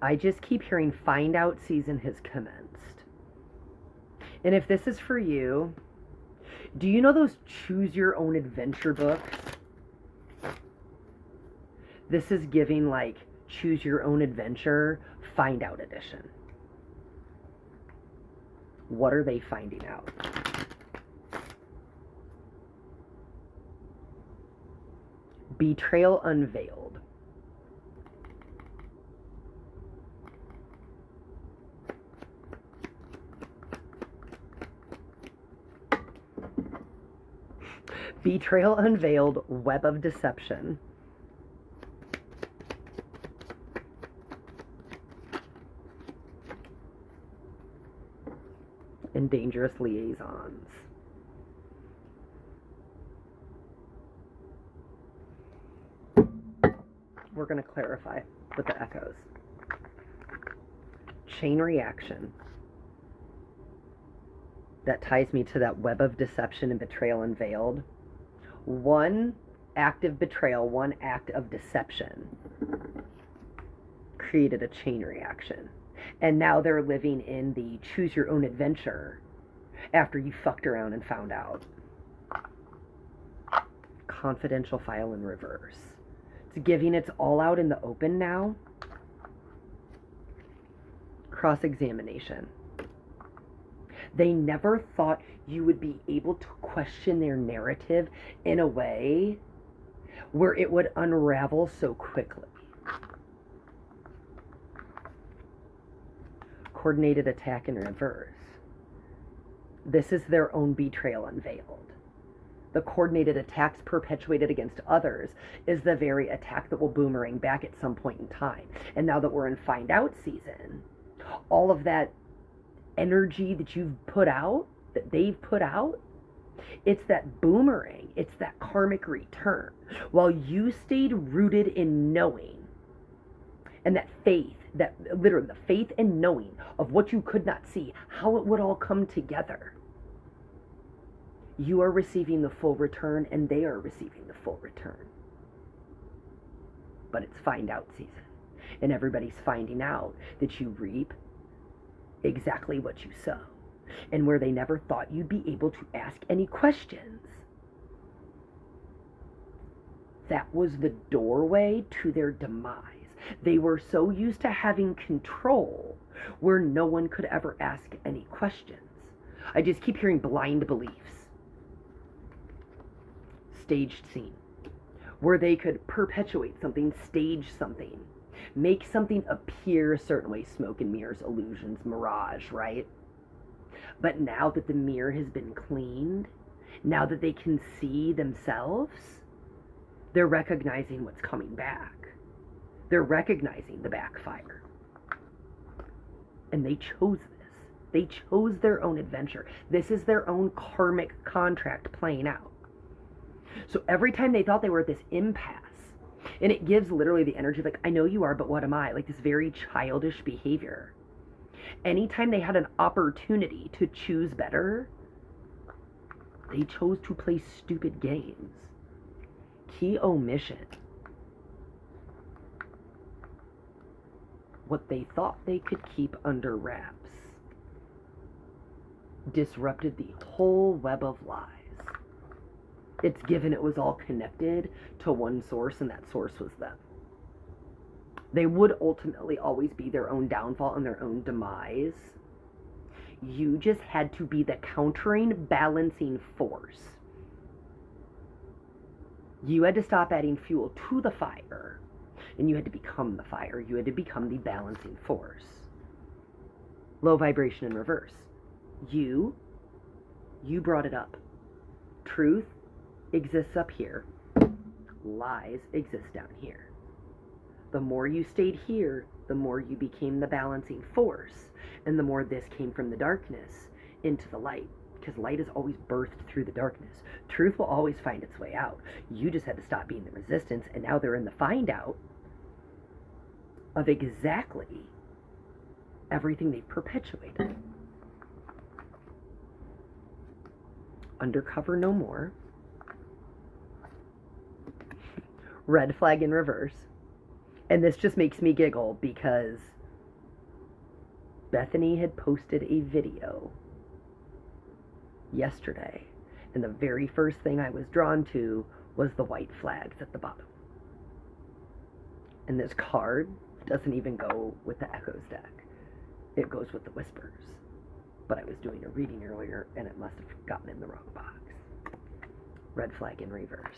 I just keep hearing find out season has commenced. And if this is for you, do you know those choose your own adventure books? This is giving like choose your own adventure find out edition. What are they finding out? Betrayal unveiled. Betrayal unveiled, web of deception. And dangerous liaisons. We're going to clarify with the echoes. Chain reaction. That ties me to that web of deception and betrayal unveiled. One act of betrayal, one act of deception created a chain reaction. And now they're living in the choose your own adventure after you fucked around and found out. Confidential file in reverse. It's giving its all out in the open now. Cross-examination. They never thought you would be able to question their narrative in a way where it would unravel so quickly. Coordinated attack in reverse. This is their own betrayal unveiled. The coordinated attacks perpetuated against others is the very attack that will boomerang back at some point in time. And now that we're in find out season, all of that energy that you've put out, that they've put out, it's that boomerang, it's that karmic return. While you stayed rooted in knowing and that faith, that literally the faith and knowing of what you could not see, how it would all come together. You are receiving the full return and they are receiving the full return. But it's find out season. And everybody's finding out that you reap exactly what you sow. And where they never thought you'd be able to ask any questions, that was the doorway to their demise. They were so used to having control where no one could ever ask any questions. I just keep hearing blind beliefs. Staged scene. Where they could perpetuate something, stage something, make something appear a certain way, smoke and mirrors, illusions, mirage, right? But now that the mirror has been cleaned, now that they can see themselves, they're recognizing what's coming back. They're recognizing the backfire. And they chose this. They chose their own adventure. This is their own karmic contract playing out. So every time they thought they were at this impasse, and it gives literally the energy of like, I know you are, but what am I? Like this very childish behavior. Anytime they had an opportunity to choose better, they chose to play stupid games. Key omission. What they thought they could keep under wraps disrupted the whole web of lies. It's given it was all connected to one source, and that source was them. They would ultimately always be their own downfall and their own demise. You just had to be the countering, balancing force. You had to stop adding fuel to the fire, and you had to become the fire. You had to become the balancing force. Low vibration in reverse. You brought it up. Truth exists up here. Lies exist down here. The more you stayed here, the more you became the balancing force, and the more this came from the darkness into the light, because light is always birthed through the darkness. Truth will always find its way out. You just had to stop being the resistance, and now they're in the find out of exactly everything they've perpetuated. Undercover no more. Red flag in reverse. And this just makes me giggle because Bethany had posted a video yesterday, and the very first thing I was drawn to was the white flags at the bottom. And this card doesn't even go with the Echoes deck. It goes with the Whispers. But I was doing a reading earlier, and it must have gotten in the wrong box. Red flag in reverse.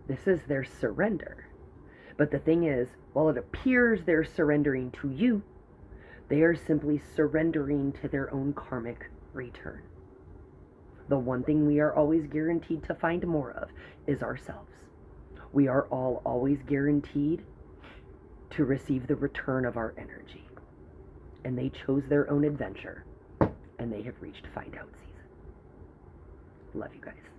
This is their surrender. But the thing is, while it appears they're surrendering to you, they are simply surrendering to their own karmic return. The one thing we are always guaranteed to find more of is ourselves. We are all always guaranteed to receive the return of our energy. And they chose their own adventure, and they have reached Find Out season. Love you guys.